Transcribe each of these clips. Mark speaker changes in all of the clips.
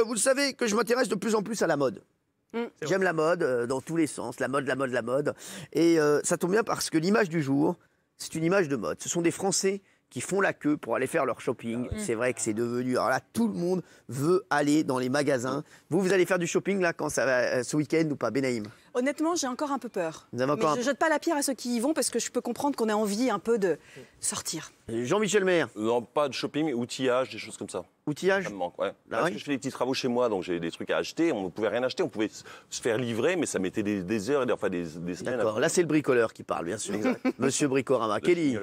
Speaker 1: vous le savez que je m'intéresse de plus en plus à la mode. J'aime la mode dans tous les sens, la mode. Et ça tombe bien parce que l'image du jour, c'est une image de mode. Ce sont des Français qui font la queue pour aller faire leur shopping. C'est vrai que c'est devenu... Alors là, tout le monde veut aller dans les magasins. Vous allez faire du shopping là quand ça va, ce week-end ou pas, Benaïm?
Speaker 2: Honnêtement, j'ai encore un peu peur.
Speaker 1: Vous avez encore
Speaker 2: Mais je ne jette pas la pierre à ceux qui y vont parce que je peux comprendre qu'on ait envie un peu de sortir.
Speaker 1: Jean-Michel Maire.
Speaker 3: Non, pas de shopping, mais outillage, des choses comme ça.
Speaker 1: Outillage?
Speaker 3: Ça me manque, ouais. Parce que je fais des petits travaux chez moi, donc j'ai des trucs à acheter. On ne pouvait rien acheter, on pouvait se faire livrer, mais ça mettait des heures, enfin des semaines.
Speaker 1: D'accord, là c'est le bricoleur qui parle, bien sûr. Monsieur Bricorama. Kelly.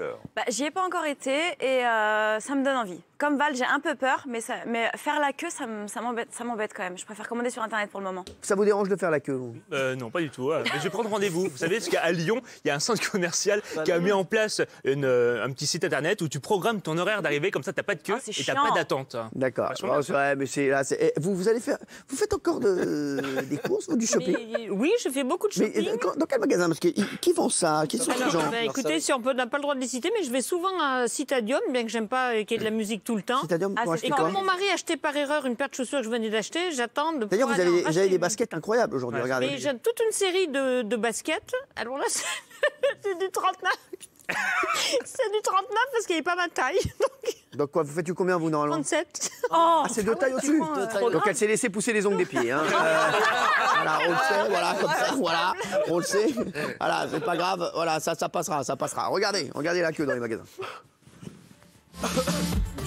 Speaker 4: J'y ai pas encore été et ça me donne envie. Comme Val, j'ai un peu peur, mais faire la queue, ça m'embête quand même. Je préfère commander sur Internet pour le moment.
Speaker 1: Ça vous dérange de faire la queue, vous?
Speaker 5: Non, pas du tout. Mais je vais prendre rendez-vous. Vous savez, parce qu'à Lyon, il y a un centre commercial qui a mis en place un petit site Internet où tu programmes ton horaire d'arrivée, comme ça, t'as pas de queue et t'as pas d'attente.
Speaker 1: D'accord. Ouais, mais c'est là. Vous allez faire. Vous faites encore des courses ou du shopping?
Speaker 6: Oui, je fais beaucoup de shopping.
Speaker 1: Mais dans quel magasin? Parce que qui vend ça? Qui sont ces gens?
Speaker 6: Écoutez, si on n'a pas le droit de les citer, mais je vais souvent à Citadium, bien que j'aime pas qu'il y ait de la musique tout le temps.
Speaker 1: Citadium, pour acheter
Speaker 6: et
Speaker 1: quoi?
Speaker 6: quand mon mari a acheté par erreur une paire de chaussures que je venais d'acheter, j'attends de.
Speaker 1: D'ailleurs, vous avez des baskets incroyables aujourd'hui. Regardez.
Speaker 6: Et j'ai toute une série de baskets. Alors là, c'est du 39. C'est du 39 parce qu'il n'y a pas ma taille.
Speaker 1: Donc quoi, vous faites combien vous normalement?
Speaker 6: 37.
Speaker 1: Ah, c'est deux tailles au-dessus. Donc elle s'est laissée pousser les ongles des pieds. Hein. Voilà, on le sait, voilà, comme ça, voilà, on le sait. Voilà, c'est pas grave, voilà, ça passera, ça passera. Regardez la queue dans les magasins.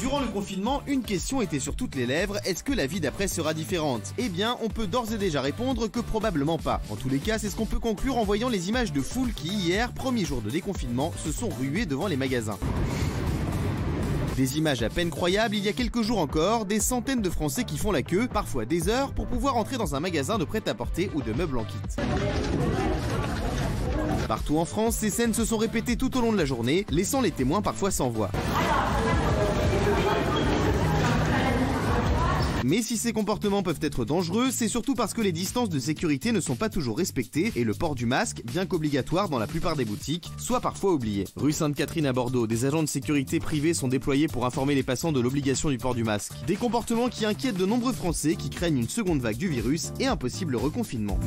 Speaker 7: Durant le confinement, une question était sur toutes les lèvres, est-ce que la vie d'après sera différente? Eh bien, on peut d'ores et déjà répondre que probablement pas. En tous les cas, c'est ce qu'on peut conclure en voyant les images de foules qui, hier, premier jour de déconfinement, se sont ruées devant les magasins. Des images à peine croyables, il y a quelques jours encore, des centaines de Français qui font la queue, parfois des heures, pour pouvoir entrer dans un magasin de prêt-à-porter ou de meubles en kit. Partout en France, ces scènes se sont répétées tout au long de la journée, laissant les témoins parfois sans voix. Mais si ces comportements peuvent être dangereux, c'est surtout parce que les distances de sécurité ne sont pas toujours respectées et le port du masque, bien qu'obligatoire dans la plupart des boutiques, soit parfois oublié. Rue Sainte-Catherine à Bordeaux, des agents de sécurité privés sont déployés pour informer les passants de l'obligation du port du masque. Des comportements qui inquiètent de nombreux Français qui craignent une seconde vague du virus et un possible reconfinement.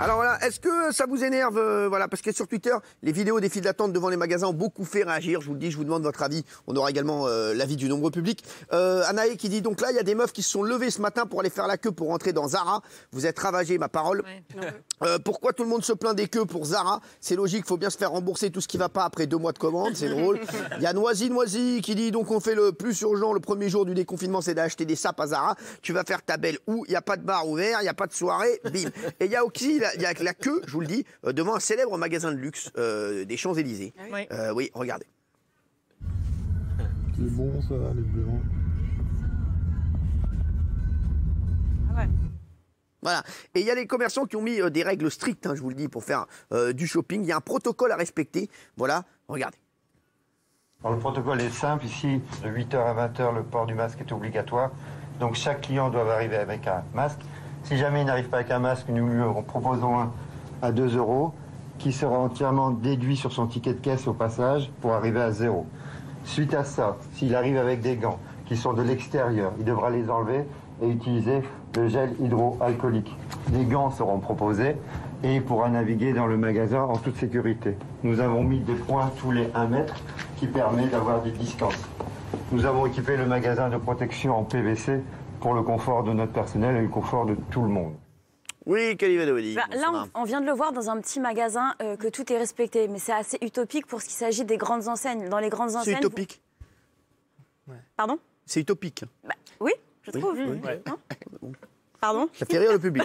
Speaker 1: Alors voilà, est-ce que ça vous énerve voilà, parce que sur Twitter, les vidéos des files d'attente devant les magasins ont beaucoup fait réagir. Je vous le dis, je vous demande votre avis. On aura également l'avis du nombreux public. Anaé qui dit, donc là, il y a des meufs qui se sont levées ce matin pour aller faire la queue pour rentrer dans Zara. Vous êtes ravagé, ma parole. Ouais, pourquoi tout le monde se plaint des queues pour Zara? C'est logique, il faut bien se faire rembourser tout ce qui va pas après 2 mois de commande, c'est drôle. Il y a Noisy qui dit, donc on fait le plus urgent le premier jour du déconfinement, c'est d'acheter des sapes à Zara. Tu vas faire ta belle où? Il n'y a pas de bar ouvert, il n'y a pas de soirée, bim. Et il y a aussi il y a la queue, je vous le dis, devant un célèbre magasin de luxe des Champs-Élysées. Oui. Oui, regardez.
Speaker 8: C'est bon ça, les blancs.
Speaker 4: Ah ouais.
Speaker 1: Voilà. Et il y a les commerçants qui ont mis des règles strictes, hein, je vous le dis, pour faire du shopping. Il y a un protocole à respecter. Voilà, regardez.
Speaker 9: Alors, le protocole est simple. Ici, de 8h à 20h, le port du masque est obligatoire. Donc chaque client doit arriver avec un masque. Si jamais il n'arrive pas avec un masque, nous lui proposons un à 2 € qui sera entièrement déduit sur son ticket de caisse au passage pour arriver à 0. Suite à ça, s'il arrive avec des gants qui sont de l'extérieur, il devra les enlever et utiliser le gel hydroalcoolique. Les gants seront proposés et il pourra naviguer dans le magasin en toute sécurité. Nous avons mis des points tous les 1 mètre qui permet d'avoir des distances. Nous avons équipé le magasin de protection en PVC pour le confort de notre personnel et le confort de tout le monde.
Speaker 1: Oui, Kelly.
Speaker 4: Là, on vient de le voir dans un petit magasin que tout est respecté, mais c'est assez utopique pour ce qui s'agit des grandes enseignes. Dans les grandes enseignes.
Speaker 1: C'est utopique.
Speaker 4: Pardon?
Speaker 1: C'est utopique.
Speaker 4: Oui, je trouve.
Speaker 1: Oui.
Speaker 4: Non Pardon?
Speaker 1: Ça fait rire le public.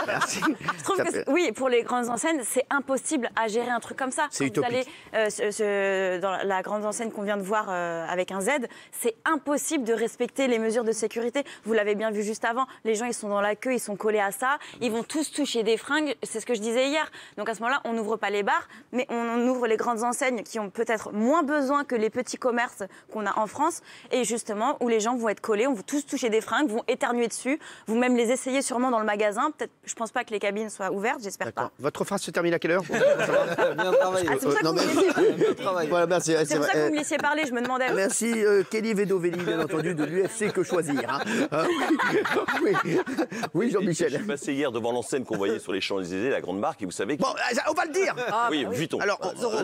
Speaker 1: Merci.
Speaker 4: Je trouve que oui, pour les grandes enseignes, c'est impossible à gérer un truc comme ça.
Speaker 1: C'est
Speaker 4: utopique.
Speaker 1: utopique.
Speaker 4: Vous allez dans la grande enseigne qu'on vient de voir avec un Z, c'est impossible de respecter les mesures de sécurité. Vous l'avez bien vu juste avant, les gens ils sont dans la queue, ils sont collés à ça, ils vont tous toucher des fringues, c'est ce que je disais hier. Donc à ce moment-là, on n'ouvre pas les bars, mais on ouvre les grandes enseignes qui ont peut-être moins besoin que les petits commerces qu'on a en France, et justement où les gens vont être collés, on va tous toucher des fringues, vont éternuer dessus, vous vont même les essayer sûrement dans le magasin. Peut-être, je pense pas que les cabines soient ouvertes, j'espère pas.
Speaker 1: Votre phrase se termine à quelle heure?
Speaker 8: Bien travaillé.
Speaker 4: Ah, c'est pour ça que vous me laissiez-
Speaker 1: Voilà, merci.
Speaker 4: c'est pour ça que vous me laissiez parler, je me demandais.
Speaker 1: Merci Kelly Vedovelli, bien entendu, de l'UFC Que Choisir. Hein. Oui, Jean-Michel.
Speaker 3: Je suis passé hier devant l'enseigne qu'on voyait sur les Champs-Élysées, la grande marque, et vous savez que...
Speaker 1: Bon, on va le dire.
Speaker 3: oui, Vuitton.
Speaker 1: Alors,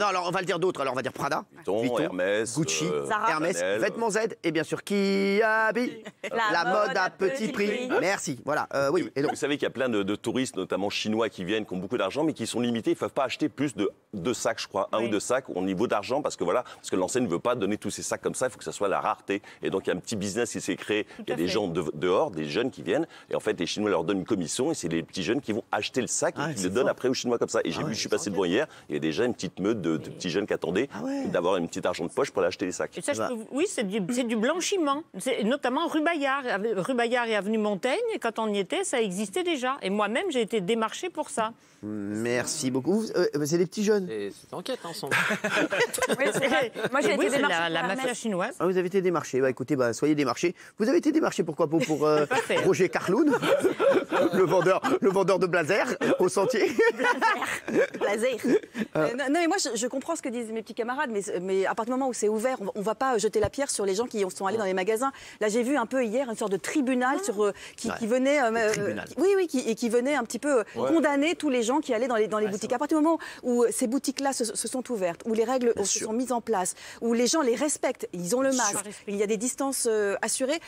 Speaker 1: alors, on va le dire d'autres. Alors, on va dire Prada,
Speaker 3: Vuitton, Hermès,
Speaker 1: Gucci,
Speaker 4: Zara.
Speaker 1: Hermès,
Speaker 3: Chanel.
Speaker 1: Vêtements Z, et bien sûr, Kiabi. La mode à petit prix. Merci. Voilà. Oui. Et donc,
Speaker 3: Vous savez qu'il y a plein de touristes, notamment chinois, qui viennent, qui ont beaucoup d'argent, mais qui sont limités. Ils ne peuvent pas acheter plus de 2 sacs, je crois, un ou deux sacs au niveau d'argent, parce que l'enseigne ne veut pas donner tous ces sacs comme ça. Il faut que ça soit la rareté. Et donc, il y a un petit business qui s'est créé. Il y a des gens dehors, des jeunes qui viennent. Et en fait, les Chinois leur donnent une commission. Et c'est les petits jeunes qui vont acheter le sac et qui le donnent après aux Chinois comme ça. Et j'ai vu, je suis passé devant hier, il y a déjà une petite meute de petits jeunes qui attendaient d'avoir une petite argent de poche pour aller acheter les sacs.
Speaker 6: Et ça, oui, c'est du blanchiment, notamment rue Bayard et avenue Montaigne. Et quand on y était, ça existait déjà. Et moi-même, j'ai été démarchée pour ça.
Speaker 1: merci beaucoup. C'est des petits jeunes.
Speaker 8: C'est enquête ensemble.
Speaker 4: Oui, c'est vrai. Moi, j'ai été
Speaker 6: c'est
Speaker 4: démarchée
Speaker 6: la
Speaker 4: par
Speaker 6: mafia
Speaker 4: Hermès.
Speaker 6: chinoise.
Speaker 1: Ah, vous avez été démarché. Bah, écoutez, soyez démarchés. Vous avez été démarché pourquoi pas pour Roger Carloun, le vendeur de blazer au sentier.
Speaker 4: Blazer. Non, mais moi, je comprends ce que disent mes petits camarades, mais à partir du moment où c'est ouvert, on ne va pas jeter la pierre sur les gens qui sont allés dans les magasins. Là, j'ai vu un peu hier une sorte de tribunal qui venait, qui venait un petit peu condamner tous les gens qui allaient dans les boutiques. À partir du moment où ces boutiques-là se sont ouvertes, où les règles se sont mises en place, où les gens les respectent, ils ont le masque, il y a des distances assurées.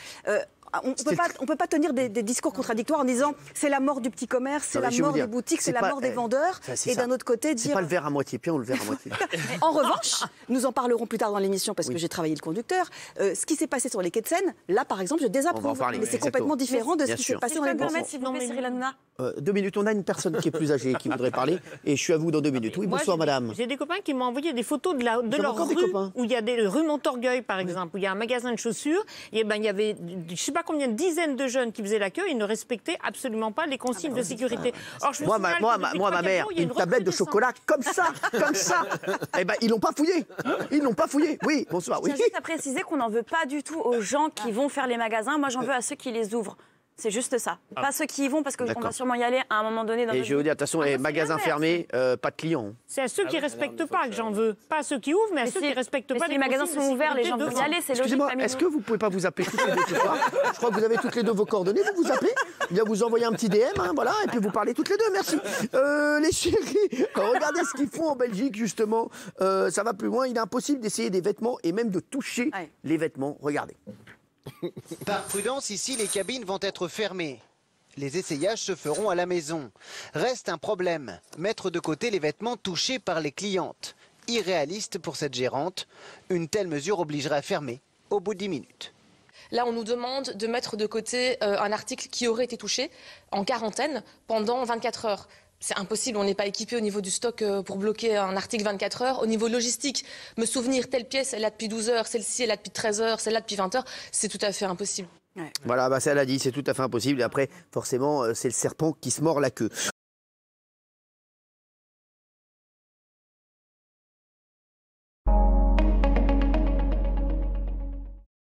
Speaker 4: On ne peut pas tenir des discours contradictoires en disant c'est la mort du petit commerce, c'est la mort des boutiques, c'est la mort des vendeurs, et d'un autre côté
Speaker 1: C'est
Speaker 4: dire...
Speaker 1: pas le verre à moitié plein ou le verre à moitié vide.
Speaker 4: En revanche, nous en parlerons plus tard dans l'émission parce que j'ai travaillé le conducteur. Ce qui s'est passé sur les quais de Seine, là par exemple, je
Speaker 1: On va en
Speaker 4: désapprouve.
Speaker 1: parler,
Speaker 4: Mais c'est
Speaker 1: exactement.
Speaker 4: complètement différent de ce
Speaker 1: Bien
Speaker 4: qui
Speaker 1: sûr.
Speaker 4: s'est passé
Speaker 1: Si
Speaker 4: dans
Speaker 1: je
Speaker 4: les
Speaker 1: peux me
Speaker 4: bourses.
Speaker 1: permettre,
Speaker 4: S'il vous plaît, Cyril Hanouna.
Speaker 1: 2 minutes, on a une personne qui est plus âgée qui voudrait parler et je suis à vous dans 2 minutes. Oui,
Speaker 6: Moi,
Speaker 1: bonsoir madame.
Speaker 6: J'ai des copains qui m'ont envoyé des photos de leur
Speaker 1: encore des
Speaker 6: rue,
Speaker 1: copains
Speaker 6: où il y a des rues Montorgueil, par exemple, où il y a un magasin de chaussures. Et il y avait, je ne sais pas combien de dizaines de jeunes qui faisaient la queue et ne respectaient absolument pas les consignes de sécurité. Or, je me
Speaker 1: Moi,
Speaker 6: souviens
Speaker 1: ma
Speaker 6: que depuis
Speaker 1: ma mère,
Speaker 6: 3-4 jours, il y a
Speaker 1: une tablette de
Speaker 6: recrudescence.
Speaker 1: chocolat comme ça. Eh ben, ils l'ont pas fouillé. Ils l'ont pas fouillé. Oui, bonsoir.
Speaker 4: Je
Speaker 1: Oui.
Speaker 4: tiens juste à préciser qu'on n'en veut pas du tout aux gens qui vont faire les magasins. Moi, j'en veux à ceux qui les ouvrent. C'est juste ça. Pas ceux qui y vont, parce qu'on
Speaker 1: D'accord.
Speaker 4: va sûrement y aller à un moment donné dans
Speaker 1: Et
Speaker 4: notre
Speaker 1: je vais vous
Speaker 4: vie.
Speaker 1: dire, de toute façon, les
Speaker 4: c'est
Speaker 1: magasins
Speaker 4: l'inverse.
Speaker 1: fermés, pas de clients.
Speaker 6: C'est à ceux qui ne respectent pas que j'en veux. Pas à ceux qui ouvrent, mais à ceux qui ne respectent
Speaker 4: Mais
Speaker 6: pas
Speaker 4: si les magasins sont ouverts, les gens vont y aller, c'est logique.
Speaker 1: Excusez-moi,
Speaker 4: Camille.
Speaker 1: est-ce que vous pouvez pas vous appeler toutes les deux ce soir? Je crois que vous avez toutes les deux vos coordonnées, vous vous appelez, il va vous envoyer un petit DM, hein, voilà, et puis vous parlez toutes les deux, merci. Les chéris, regardez ce qu'ils font en Belgique, justement, ça va plus loin, il est impossible d'essayer des vêtements et même de toucher les vêtements, regardez.
Speaker 10: Par prudence, ici, les cabines vont être fermées. Les essayages se feront à la maison. Reste un problème, mettre de côté les vêtements touchés par les clientes. Irréaliste pour cette gérante, une telle mesure obligerait à fermer au bout de 10 minutes.
Speaker 11: Là, on nous demande de mettre de côté un article qui aurait été touché en quarantaine pendant 24 heures. C'est impossible, on n'est pas équipé au niveau du stock pour bloquer un article 24 heures. Au niveau logistique, me souvenir, telle pièce, elle est là depuis 12 heures, celle-ci, elle est là depuis 13 heures, celle-là depuis 20 heures, c'est tout à fait impossible.
Speaker 1: Voilà, ça elle a dit, c'est tout à fait impossible. Et après, forcément, c'est le serpent qui se mord la queue.